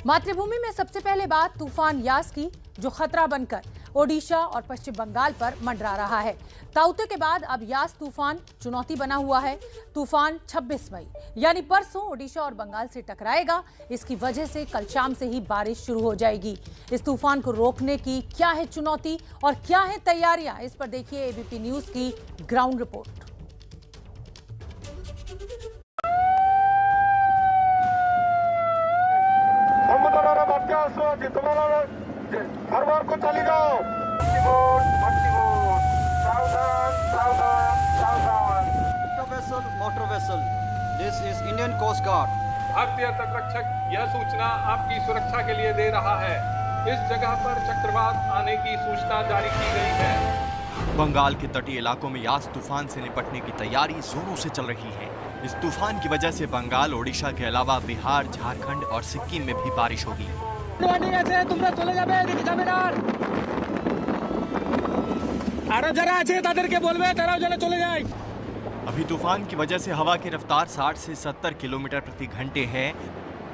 मातृभूमि में सबसे पहले बात तूफान यास की, जो खतरा बनकर ओडिशा और पश्चिम बंगाल पर मंडरा रहा है। ताउते के बाद अब यास तूफान चुनौती बना हुआ है। तूफान 26 मई यानी परसों ओडिशा और बंगाल से टकराएगा। इसकी वजह से कल शाम से ही बारिश शुरू हो जाएगी। इस तूफान को रोकने की क्या है चुनौती और क्या है तैयारियां, इस पर देखिए एबीपी न्यूज की ग्राउंड रिपोर्ट। हर बार को चली जाओ। Motor vessel, this is Indian coast guard. भारतीय तटरक्षक यह सूचना आपकी सुरक्षा के लिए दे रहा है। इस जगह पर चक्रवात आने की सूचना जारी की गई है। बंगाल के तटीय इलाकों में यास तूफान से निपटने की तैयारी जोरों से चल रही है। इस तूफान की वजह से बंगाल, ओडिशा के अलावा बिहार, झारखंड और सिक्किम में भी बारिश होगी। अभी तूफान की वजह से हवा की रफ्तार 60 से 70 किलोमीटर प्रति घंटे है,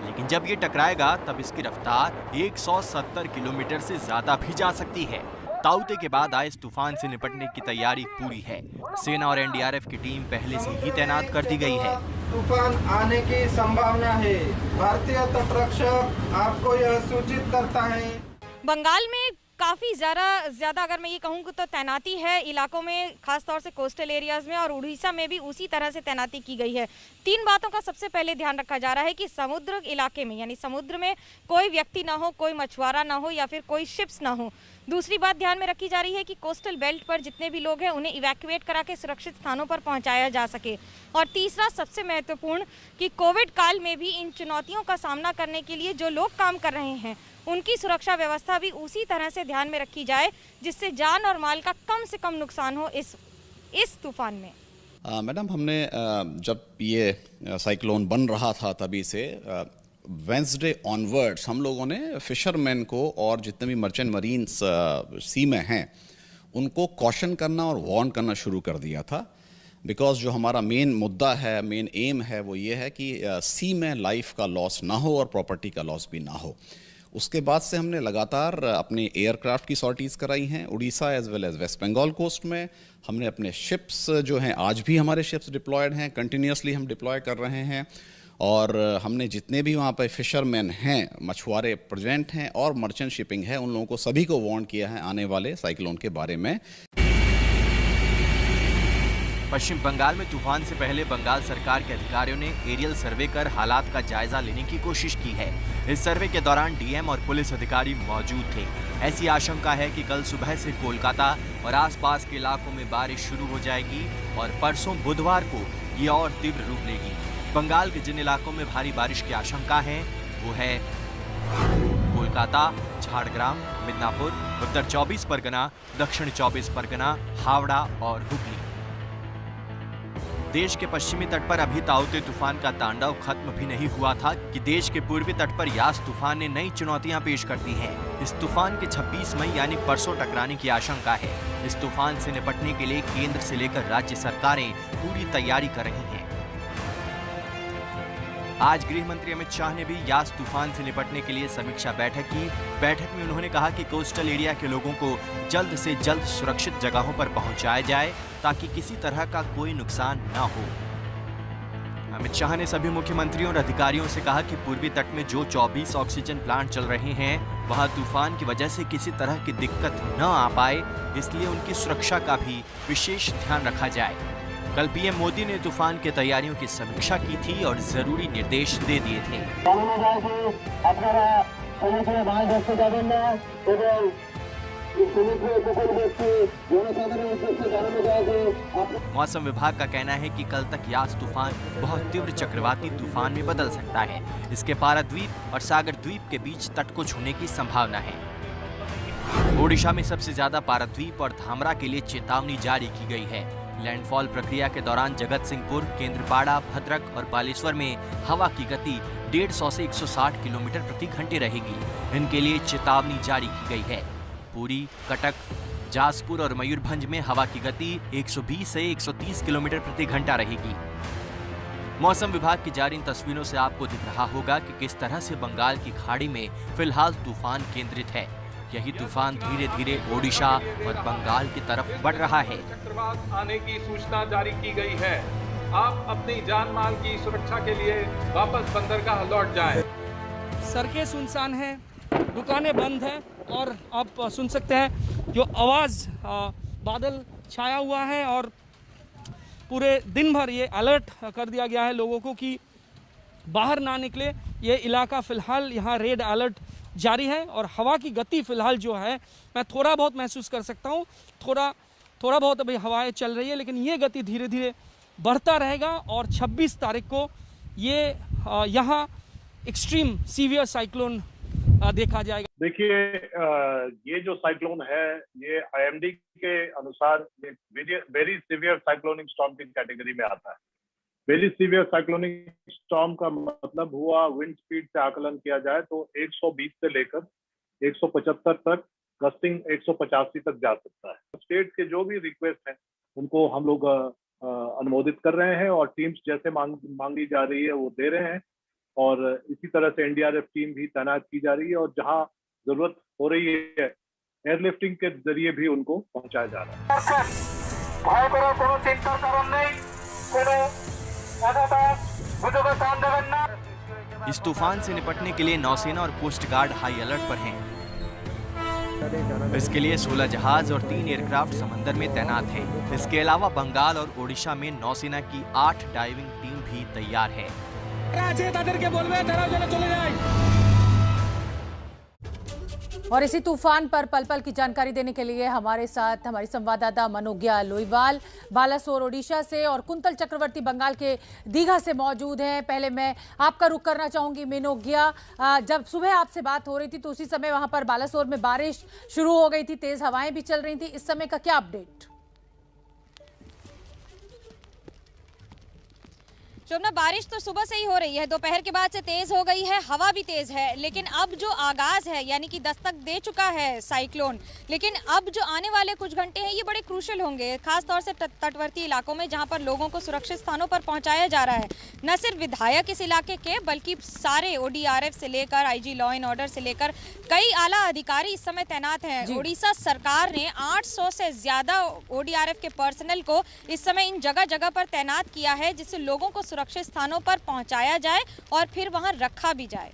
लेकिन जब ये टकराएगा तब इसकी रफ्तार 170 किलोमीटर से ज्यादा भी जा सकती है। ताउते के बाद आए इस तूफान से निपटने की तैयारी पूरी है। सेना और एनडीआरएफ की टीम पहले से ही तैनात कर दी गई है। तूफान आने की संभावना है। भारतीय तटरक्षक आपको यह सूचित करता है। बंगाल में काफ़ी ज़्यादा अगर मैं ये कहूँ तो तैनाती है इलाकों में, खास तौर से कोस्टल एरियाज़ में, और उड़ीसा में भी उसी तरह से तैनाती की गई है। तीन बातों का सबसे पहले ध्यान रखा जा रहा है कि समुद्र इलाके में, यानी समुद्र में कोई व्यक्ति ना हो, कोई मछुआरा ना हो या फिर कोई शिप्स ना हो। दूसरी बात ध्यान में रखी जा रही है कि कोस्टल बेल्ट पर जितने भी लोग हैं उन्हें इवैक्यूएट करा के सुरक्षित स्थानों पर पहुंचाया जा सके। और तीसरा सबसे महत्वपूर्ण कि कोविड काल में भी इन चुनौतियों का सामना करने के लिए जो लोग काम कर रहे हैं उनकी सुरक्षा व्यवस्था भी उसी तरह से ध्यान में रखी जाए, जिससे जान और माल का कम से कम नुकसान हो इस तूफान में। मैडम, हमने जब ये साइक्लोन बन रहा था तभी से वेंसडे ऑनवर्ड्स हम लोगों ने फिशरमैन को और जितने भी मर्चेंट मरीन्स सी में हैं उनको कॉशन करना और वार्न करना शुरू कर दिया था। बिकॉज जो हमारा मेन मुद्दा है, मेन एम है, वो ये है कि सी में लाइफ का लॉस ना हो और प्रॉपर्टी का लॉस भी ना हो। उसके बाद से हमने लगातार अपने एयरक्राफ्ट की सॉर्टीज़ कराई हैं Orissa as well as West Bengal coast में। हमने अपने शिप्स जो हैं, आज भी हमारे शिप्स डिप्लॉयड हैं, कंटिन्यूसली हम डिप्लॉय कर रहे हैं। और हमने जितने भी वहाँ पे फिशरमैन हैं, मछुआरे प्रेजेंट हैं और मर्चेंट शिपिंग है, उन लोगों को सभी को वार्न किया है आने वाले साइक्लोन के बारे में। पश्चिम बंगाल में तूफान से पहले बंगाल सरकार के अधिकारियों ने एरियल सर्वे कर हालात का जायजा लेने की कोशिश की है। इस सर्वे के दौरान डीएम और पुलिस अधिकारी मौजूद थे। ऐसी आशंका है कि कल सुबह से कोलकाता और आसपास के इलाकों में बारिश शुरू हो जाएगी और परसों बुधवार को ये और तीव्र रूप लेगी। बंगाल के जिन इलाकों में भारी बारिश की आशंका है वो है कोलकाता, झारग्राम, मिदनापुर, उत्तर 24 परगना, दक्षिण 24 परगना, हावड़ा और हुगली। देश के पश्चिमी तट पर अभी ताउते तूफान का तांडव खत्म भी नहीं हुआ था कि देश के पूर्वी तट पर यास तूफान ने नई चुनौतियां पेश कर दी हैं। इस तूफान के 26 मई यानी परसों टकराने की आशंका है। इस तूफान से निपटने के लिए केंद्र से लेकर राज्य सरकारें पूरी तैयारी कर रही हैं। आज गृह मंत्री अमित शाह ने भी यास तूफान से निपटने के लिए समीक्षा बैठक की। बैठक में उन्होंने कहा कि कोस्टल एरिया के लोगों को जल्द से जल्द सुरक्षित जगहों पर पहुंचाया जाए ताकि किसी तरह का कोई नुकसान न हो। अमित शाह ने सभी मुख्यमंत्रियों और अधिकारियों से कहा कि पूर्वी तट में जो 24 ऑक्सीजन प्लांट चल रहे हैं वहां तूफान की वजह से किसी तरह की दिक्कत न आ पाए, इसलिए उनकी सुरक्षा का भी विशेष ध्यान रखा जाए। कल पीएम मोदी ने तूफान की तैयारियों की समीक्षा की थी और जरूरी निर्देश दे दिए थे। मौसम विभाग का कहना है कि कल तक यास तूफान बहुत तीव्र चक्रवाती तूफान में बदल सकता है। इसके पाराद्वीप और सागर द्वीप के बीच तट को छूने की संभावना है। ओडिशा में सबसे ज्यादा पाराद्वीप और धामरा के लिए चेतावनी जारी की गई है। लैंडफॉल प्रक्रिया के दौरान जगत सिंहपुर, केंद्रपाड़ा, भद्रक और बालेश्वर में हवा की गति 150 से 160 किलोमीटर प्रति घंटे रहेगी। इनके लिए चेतावनी जारी की गई है। पुरी, कटक, जाजपुर और मयूरभंज में हवा की गति 120 से 130 किलोमीटर प्रति घंटा रहेगी। मौसम विभाग की जारी इन तस्वीरों से आपको दिख रहा होगा कि किस तरह से बंगाल की खाड़ी में फिलहाल तूफान केंद्रित है। यही तूफान धीरे धीरे ओडिशा और बंगाल की तरफ बढ़ रहा है। चक्रवात आने की सूचना जारी की गई है। आप अपनी जान माल की सुरक्षा के लिए वापस बंदरगाह लौट जाएं। सड़कें सुनसान हैं, दुकानें बंद हैं और आप सुन सकते हैं जो आवाज़, बादल छाया हुआ है और पूरे दिन भर ये अलर्ट कर दिया गया है लोगों को कि बाहर ना निकले। ये इलाका फ़िलहाल यहाँ रेड अलर्ट जारी है और हवा की गति फ़िलहाल जो है मैं थोड़ा बहुत महसूस कर सकता हूँ। थोड़ा बहुत अभी हवाएं चल रही है, लेकिन ये गति धीरे धीरे बढ़ता रहेगा और 26 तारीख को ये यहाँ एक्सट्रीम सीवियर साइक्लोन देखा जाएगा। देखिए, ये जो साइक्लोन है ये IMD के अनुसार ये वेरी सीवियर साइक्लोनिक स्टॉर्म की कैटेगरी में आता है। वेरी सीवियर साइक्लोनिक स्टॉर्म का मतलब हुआ, विंड स्पीड से आकलन किया जाए तो 120 से लेकर 175 तक, गस्टिंग 185 तक जा सकता है। स्टेट के जो भी रिक्वेस्ट हैं उनको हम लोग अनुमोदित कर रहे हैं और टीम्स जैसे मांगी जा रही है वो दे रहे हैं और इसी तरह से NDRF टीम भी तैनात की जा रही है और जहां जरूरत हो रही है एयरलिफ्टिंग के जरिए भी उनको पहुंचाया जा रहा है। इस तूफान से निपटने के लिए नौसेना और कोस्ट गार्ड हाई अलर्ट पर हैं। इसके लिए 16 जहाज और 3 एयरक्राफ्ट समंदर में तैनात हैं। इसके अलावा बंगाल और ओडिशा में नौसेना की 8 डाइविंग टीम भी तैयार है। और इसी तूफान पर पल पल की जानकारी देने के लिए हमारे साथ हमारी संवाददाता मनोज्ञा लोईवाल बालासोर ओडिशा से और कुंतल चक्रवर्ती बंगाल के दीघा से मौजूद हैं। पहले मैं आपका रुख करना चाहूंगी मनोज्ञा, जब सुबह आपसे बात हो रही थी तो उसी समय वहां पर बालासोर में बारिश शुरू हो गई थी, तेज हवाएं भी चल रही थी। इस समय का क्या अपडेट? शोभना, बारिश तो सुबह से ही हो रही है, दोपहर के बाद से तेज हो गई है, हवा भी तेज है, लेकिन अब जो आगाज है यानी कि दस्तक दे चुका है साइक्लोन, लेकिन अब जो आने वाले कुछ घंटे हैं ये बड़े क्रूशल होंगे, खासतौर से तटवर्ती इलाकों में जहां पर लोगों को सुरक्षित स्थानों पर पहुंचाया जा रहा है। न सिर्फ विधायक इस इलाके के बल्कि सारे ODRF से लेकर IG लॉ एंड ऑर्डर से लेकर कई आला अधिकारी इस समय तैनात हैं। उड़ीसा सरकार ने 800 से ज्यादा ODRF के पर्सनल को इस समय इन जगह जगह पर तैनात किया है, जिससे लोगों को सुरक्षित स्थानों पर पहुंचाया जाए और फिर वहां रखा भी जाए।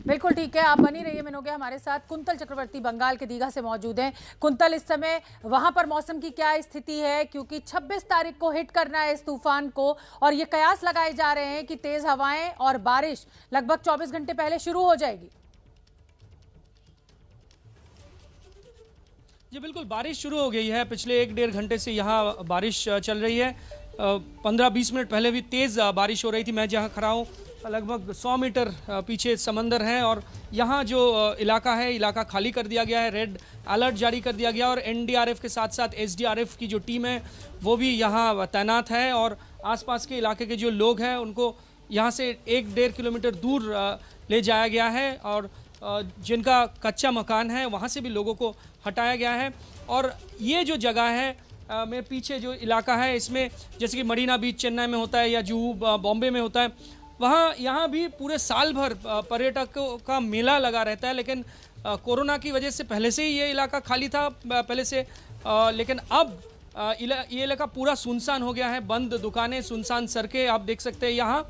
बिल्कुल ठीक है, आप बनी रहिए मनोज्ञा हमारे साथ। कुंतल चक्रवर्ती बंगाल के दीघा से मौजूद हैं। कुंतल, इस समय वहां पर मौसम की क्या स्थिति है, क्योंकि 26 तारीख को हिट करना है इस तूफान को और ये कयास लगाए जा रहे हैं कि तेज हवाएं और बारिश लगभग 24 घंटे पहले शुरू हो जाएगी। जी बिल्कुल, बारिश शुरू हो गई है। पिछले 1-1.5 घंटे से यहाँ बारिश चल रही है। 15-20 मिनट पहले भी तेज़ बारिश हो रही थी। मैं जहाँ खड़ा हूँ लगभग 100 मीटर पीछे समंदर है और यहाँ जो इलाका खाली कर दिया गया है, रेड अलर्ट जारी कर दिया गया और NDRF के साथ साथ SDRF की जो टीम है वो भी यहाँ तैनात है और आसपास के इलाके के जो लोग हैं उनको यहाँ से 1-1.5 किलोमीटर दूर ले जाया गया है और जिनका कच्चा मकान है वहाँ से भी लोगों को हटाया गया है। और ये जो जगह है मेरे पीछे जो इलाका है, इसमें जैसे कि मरीना बीच चेन्नई में होता है या जुहू बॉम्बे में होता है, वहाँ यहाँ भी पूरे साल भर पर्यटकों का मेला लगा रहता है। लेकिन कोरोना की वजह से पहले से ही ये इलाका खाली था पहले से, लेकिन अब ये इलाका पूरा सुनसान हो गया है। बंद दुकानें, सुनसान सड़कें आप देख सकते हैं यहाँ।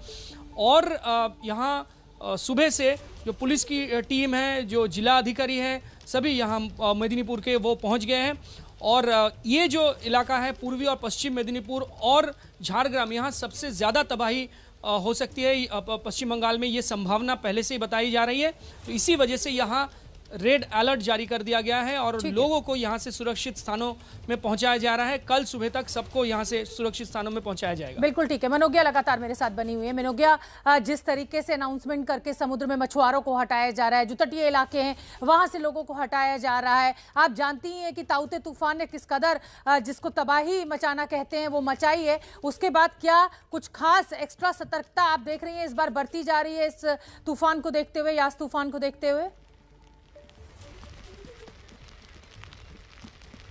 और यहाँ सुबह से जो पुलिस की टीम है, जो जिला अधिकारी हैं, सभी यहाँ मेदिनीपुर के वो पहुँच गए हैं। और ये जो इलाका है पूर्वी और पश्चिम मेदिनीपुर और झारग्राम, यहाँ सबसे ज़्यादा तबाही हो सकती है। पश्चिम बंगाल में ये संभावना पहले से ही बताई जा रही है, तो इसी वजह से यहाँ रेड अलर्ट जारी कर दिया गया है और लोगों को यहाँ से सुरक्षित स्थानों में पहुँचाया जा रहा है। कल सुबह तक सबको यहाँ से सुरक्षित स्थानों में पहुँचाया जाएगा। बिल्कुल ठीक है, मनोज्ञा लगातार मेरे साथ बनी हुई है। मनोज्ञा, जिस तरीके से अनाउंसमेंट करके समुद्र में मछुआरों को हटाया जा रहा है, जो तटीय इलाके हैं वहाँ से लोगों को हटाया जा रहा है, आप जानती हैं कि ताउते तूफान ने किस कदर जिसको तबाही मचाना कहते हैं वो मचाई है। उसके बाद क्या कुछ खास एक्स्ट्रा सतर्कता आप देख रही हैं इस बार बरती जा रही है इस तूफान को देखते हुए, यास तूफान को देखते हुए?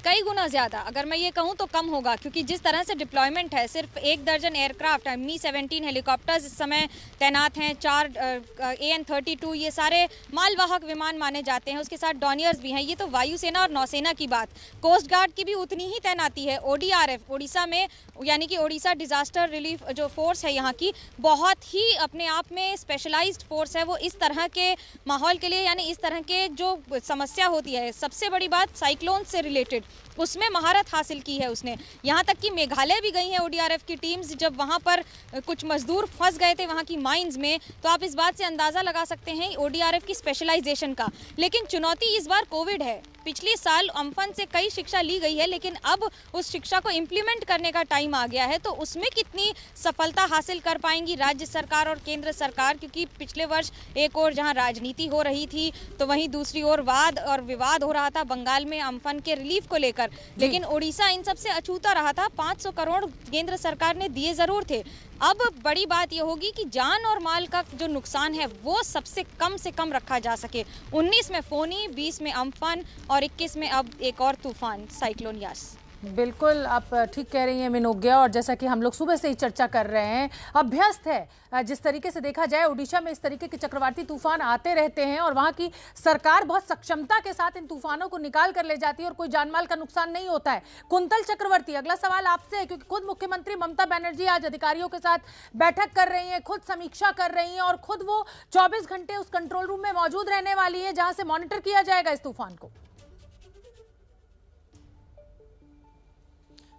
कई गुना ज़्यादा, अगर मैं ये कहूँ तो कम होगा, क्योंकि जिस तरह से डिप्लॉयमेंट है, सिर्फ 1 दर्जन एयरक्राफ्ट, Mi-17 हेलीकॉप्टर्स इस समय तैनात हैं, 4 AN-32 ये सारे मालवाहक विमान माने जाते हैं, उसके साथ डॉनियर्स भी हैं। ये तो वायुसेना और नौसेना की बात। कोस्ट गार्ड की भी उतनी ही तैनाती है। ODRF उड़ीसा में, यानी कि ओडिशा डिजास्टर रिलीफ जो फोर्स है यहाँ की, बहुत ही अपने आप में स्पेशलाइज्ड फोर्स है। वो इस तरह के माहौल के लिए, यानी इस तरह के जो समस्या होती है, सबसे बड़ी बात साइक्लोन से रिलेटेड, उसमें महारत हासिल की है उसने। यहाँ तक कि मेघालय भी गई हैं ODRF की टीम्स। जब वहाँ पर कुछ मजदूर फंस गए थे वहाँ की माइंस में, तो आप इस बात से अंदाज़ा लगा सकते हैं ODRF की स्पेशलाइजेशन का। लेकिन चुनौती इस बार कोविड है। पिछले साल अम्फन से कई शिक्षा ली गई है, लेकिन अब उस शिक्षा को इम्प्लीमेंट करने का टाइम आ गया है। तो उसमें कितनी सफलता हासिल कर पाएंगी राज्य सरकार और केंद्र सरकार, क्योंकि पिछले वर्ष एक और जहां राजनीति हो रही थी, तो वहीं दूसरी ओर वाद और विवाद हो रहा था बंगाल में अम्फन के रिलीफ को लेकर। लेकिन ओडिशा इन सबसे अछूता रहा था। 500 करोड़ केंद्र सरकार ने दिए जरूर थे। अब बड़ी बात यह होगी कि जान और माल का जो नुकसान है वो सबसे कम से कम रखा जा सके। 19 में फोनी, 20 में अम्फन और 21 में अब एक और तूफान साइक्लोन यास। बिल्कुल, आप ठीक कह रही हैं मिनोज्ञा, और जैसा कि हम लोग सुबह से ही चर्चा कर रहे हैं, अभ्यस्त है जिस तरीके से देखा जाए उड़ीसा में इस तरीके के चक्रवाती तूफान आते रहते हैं और वहां की सरकार बहुत सक्षमता के साथ इन तूफानों को निकाल कर ले जाती है और कोई जानमाल का नुकसान नहीं होता है। कुंतल चक्रवर्ती, अगला सवाल आपसे है, क्योंकि खुद मुख्यमंत्री ममता बनर्जी आज अधिकारियों के साथ बैठक कर रही हैं, खुद समीक्षा कर रही हैं और खुद वो 24 घंटे उस कंट्रोल रूम में मौजूद रहने वाली है जहां से मॉनिटर किया जाएगा इस तूफान को।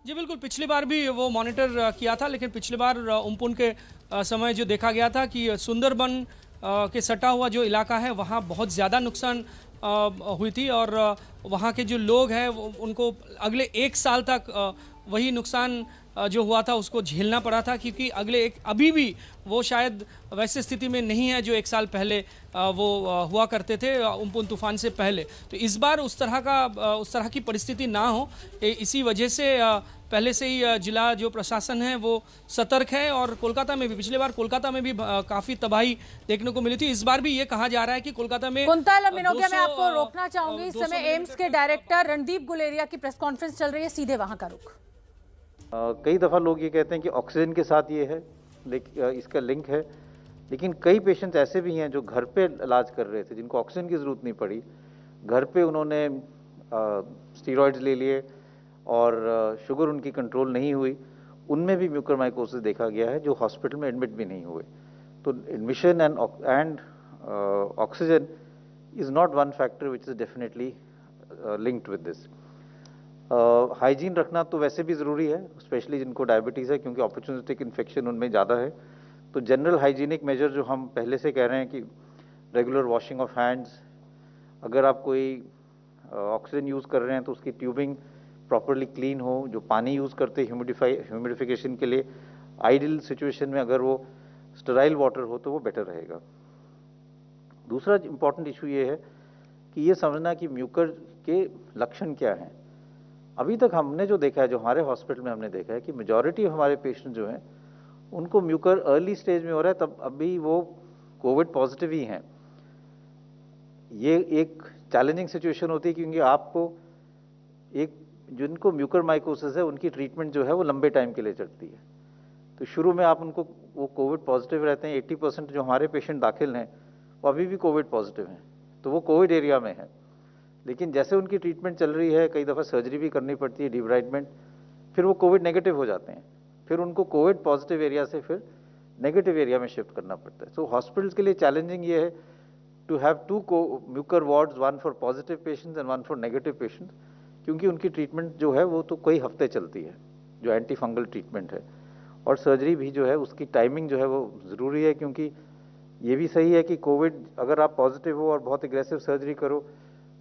जी बिल्कुल, पिछली बार भी वो मॉनिटर किया था, लेकिन पिछली बार उम्पुन के समय जो देखा गया था कि सुंदरबन के सटा हुआ जो इलाका है वहाँ बहुत ज़्यादा नुकसान हुई थी और वहाँ के जो लोग हैं उनको अगले 1 साल तक वही नुकसान जो हुआ था उसको झेलना पड़ा था, क्योंकि अभी भी वो शायद वैसे स्थिति में नहीं है जो 1 साल पहले वो हुआ करते थे उम्पुन तूफान से पहले। तो इस बार उस तरह की परिस्थिति ना हो, इसी वजह से पहले से ही जिला जो प्रशासन है वो सतर्क है। और कोलकाता में भी, पिछले बार कोलकाता में भी काफ़ी तबाही देखने को मिली थी। इस बार भी ये कहा जा रहा है कि कोलकाता में कुंतल मिनोज्ञा, मैं आपको रोकना चाहूंगी। इस समय एम्स के डायरेक्टर रणदीप गुलेरिया की प्रेस कॉन्फ्रेंस चल रही है, सीधे वहां का रुख। कई दफ़ा लोग ये कहते हैं कि ऑक्सीजन के साथ ये है, इसका लिंक है, लेकिन कई पेशेंट्स ऐसे भी हैं जो घर पे इलाज कर रहे थे, जिनको ऑक्सीजन की ज़रूरत नहीं पड़ी, घर पे उन्होंने स्टीरॉइड्स ले लिए और शुगर उनकी कंट्रोल नहीं हुई, उनमें भी म्यूकरमाइकोसिस देखा गया है, जो हॉस्पिटल में एडमिट भी नहीं हुए। तो admission and oxygen is not one factor which is definitely linked with this. Hygiene रखना तो वैसे भी ज़रूरी है, स्पेशली जिनको डायबिटीज़ है, क्योंकि अपॉर्चुनिस्टिक इन्फेक्शन उनमें ज़्यादा है। तो जनरल हाइजीनिक मेजर जो हम पहले से कह रहे हैं कि रेगुलर वॉशिंग ऑफ हैंड्स, अगर आप कोई ऑक्सीजन यूज़ कर रहे हैं तो उसकी ट्यूबिंग प्रॉपरली क्लीन हो, जो पानी यूज़ करते हैं ह्यूमिडिफिकेशन के लिए, आइडियल सिचुएशन में अगर वो स्टेराइल वाटर हो तो वो बेटर रहेगा। दूसरा इम्पॉर्टेंट इशू ये है कि ये समझना कि म्यूकर के लक्षण क्या हैं। अभी तक हमने जो देखा है, जो हमारे हॉस्पिटल में हमने देखा है कि मेजॉरिटी हमारे पेशेंट जो हैं उनको म्यूकर अर्ली स्टेज में हो रहा है, तब अभी वो कोविड पॉजिटिव ही हैं। ये एक चैलेंजिंग सिचुएशन होती है, क्योंकि आपको जिनको म्यूकरमाइकोसिस है उनकी ट्रीटमेंट जो है वो लंबे टाइम के लिए चलती है। तो शुरू में आप उनको, वो कोविड पॉजिटिव रहते हैं। 80% जो हमारे पेशेंट दाखिल हैं वो अभी भी कोविड पॉजिटिव हैं, तो वो कोविड एरिया में है। लेकिन जैसे उनकी ट्रीटमेंट चल रही है, कई दफ़ा सर्जरी भी करनी पड़ती है, डिब्राइडमेंट, फिर वो कोविड नेगेटिव हो जाते हैं, फिर उनको कोविड पॉजिटिव एरिया से फिर नेगेटिव एरिया में शिफ्ट करना पड़ता है। सो हॉस्पिटल्स के लिए चैलेंजिंग ये है to have 2 mucor wards, 1 for positive patients and 1 for negative patients, क्योंकि उनकी ट्रीटमेंट जो है वो तो कई हफ्ते चलती है, जो एंटी फंगल ट्रीटमेंट है। और सर्जरी भी जो है उसकी टाइमिंग जो है वो ज़रूरी है, क्योंकि ये भी सही है कि कोविड अगर आप पॉजिटिव हो और बहुत एग्रेसिव सर्जरी करो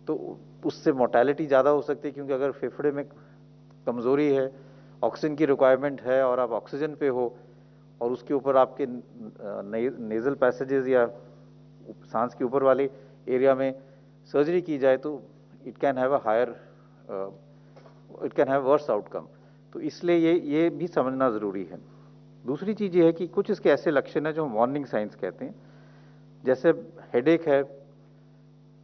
तो उससे मोर्टेलिटी ज़्यादा हो सकती है, क्योंकि अगर फेफड़े में कमज़ोरी है, ऑक्सीजन की रिक्वायरमेंट है और आप ऑक्सीजन पे हो और उसके ऊपर आपके नेज़ल पैसेजेस या सांस के ऊपर वाले एरिया में सर्जरी की जाए तो it can have worse outcome. तो इसलिए ये भी समझना ज़रूरी है। दूसरी चीज़ ये है कि कुछ इसके ऐसे लक्षण हैं जो हम वार्निंग साइंस कहते हैं, जैसे हेडेक है,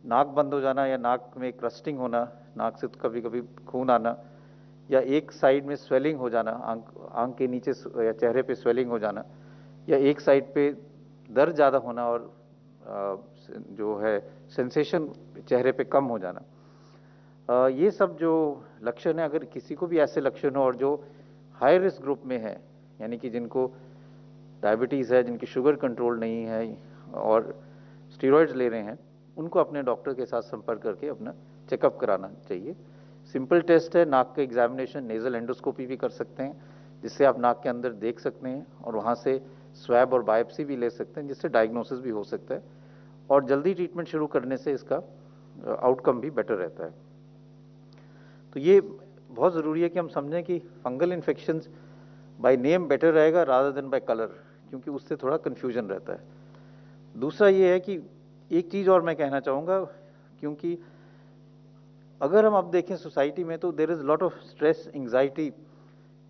नाक बंद हो जाना या नाक में क्रस्टिंग होना, नाक से कभी कभी खून आना, या एक साइड में स्वेलिंग हो जाना, आंख के नीचे या चेहरे पे स्वेलिंग हो जाना, या एक साइड पे दर्द ज़्यादा होना और जो है सेंसेशन चेहरे पे कम हो जाना, ये सब जो लक्षण है, अगर किसी को भी ऐसे लक्षण हो और जो हाई रिस्क ग्रुप में है, यानी कि जिनको डायबिटीज़ है, जिनकी शुगर कंट्रोल नहीं है और स्टेरॉइड्स ले रहे हैं, उनको अपने डॉक्टर के साथ संपर्क करके अपना चेकअप कराना चाहिए। सिंपल टेस्ट है, नाक का एग्जामिनेशन, नेजल एंडोस्कोपी भी कर सकते हैं, जिससे आप नाक के अंदर देख सकते हैं और वहाँ से स्वैब और बायोप्सी भी ले सकते हैं, जिससे डायग्नोसिस भी हो सकता है और जल्दी ट्रीटमेंट शुरू करने से इसका आउटकम भी बेटर रहता है। तो ये बहुत ज़रूरी है कि हम समझें कि fungal infections by name better रहेगा रादर देन बाय कलर, क्योंकि उससे थोड़ा कन्फ्यूजन रहता है। दूसरा ये है कि एक चीज़ और मैं कहना चाहूँगा, क्योंकि अगर हम अब देखें सोसाइटी में तो there is lot of stress, anxiety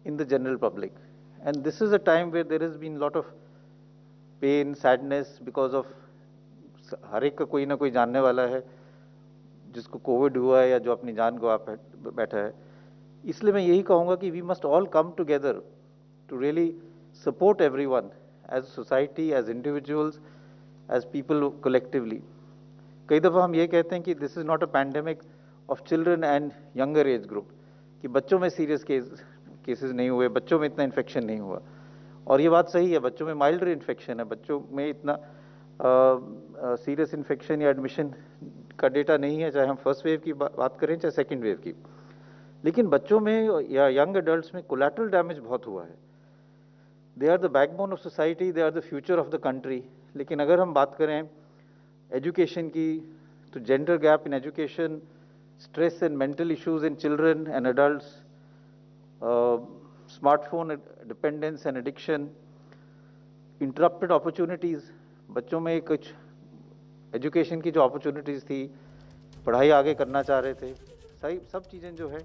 in the general public, and this is a time where there is been lot of pain, sadness because of, हर एक का कोई ना कोई जानने वाला है जिसको कोविड हुआ है या जो अपनी जान गवा बैठा है। इसलिए मैं यही कहूँगा कि we must all come together to really support everyone as society, as individuals, as people collectively. कई दफ़ा हम ये कहते हैं कि this is not a pandemic of children and younger age group, कि बच्चों में सीरियस केसेस नहीं हुए, बच्चों में इतना इन्फेक्शन नहीं हुआ, और ये बात सही है, बच्चों में माइल्डर इन्फेक्शन है, बच्चों में इतना सीरियस इन्फेक्शन या एडमिशन का डेटा नहीं है, चाहे हम फर्स्ट वेव की बात करें चाहे सेकेंड वेव की। लेकिन बच्चों में या यंग एडल्ट्स में कोलैटरल डैमेज बहुत हुआ है। They are the backbone of society, they are the future of the country. लेकिन अगर हम बात करें एजुकेशन की, तो gender gap in education, stress and mental issues in children and adults, smartphone dependence and addiction, interrupted opportunities, बच्चों में कुछ एजुकेशन की जो अपॉर्चुनिटीज़ थी, पढ़ाई आगे करना चाह रहे थे, सही सब चीज़ें जो है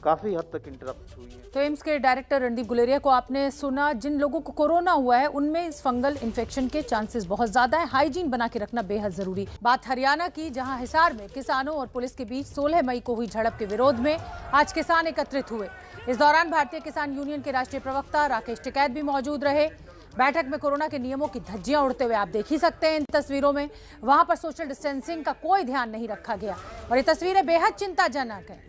काफ़ी हद तक इंटरप्ट हुई है। तो एम्स के डायरेक्टर रणदीप गुलेरिया को आपने सुना। जिन लोगों को कोरोना हुआ है उनमें इस फंगल इन्फेक्शन के चांसेस बहुत ज्यादा है। हाइजीन बना के रखना बेहद जरूरी। बात हरियाणा की, जहां हिसार में किसानों और पुलिस के बीच 16 मई को हुई झड़प के विरोध में आज किसान एकत्रित हुए। इस दौरान भारतीय किसान यूनियन के राष्ट्रीय प्रवक्ता राकेश टिकैत भी मौजूद रहे। बैठक में कोरोना के नियमों की धज्जियां उड़ते हुए आप देख ही सकते हैं इन तस्वीरों में। वहां पर सोशल डिस्टेंसिंग का कोई ध्यान नहीं रखा गया और ये तस्वीरें बेहद चिंताजनक है।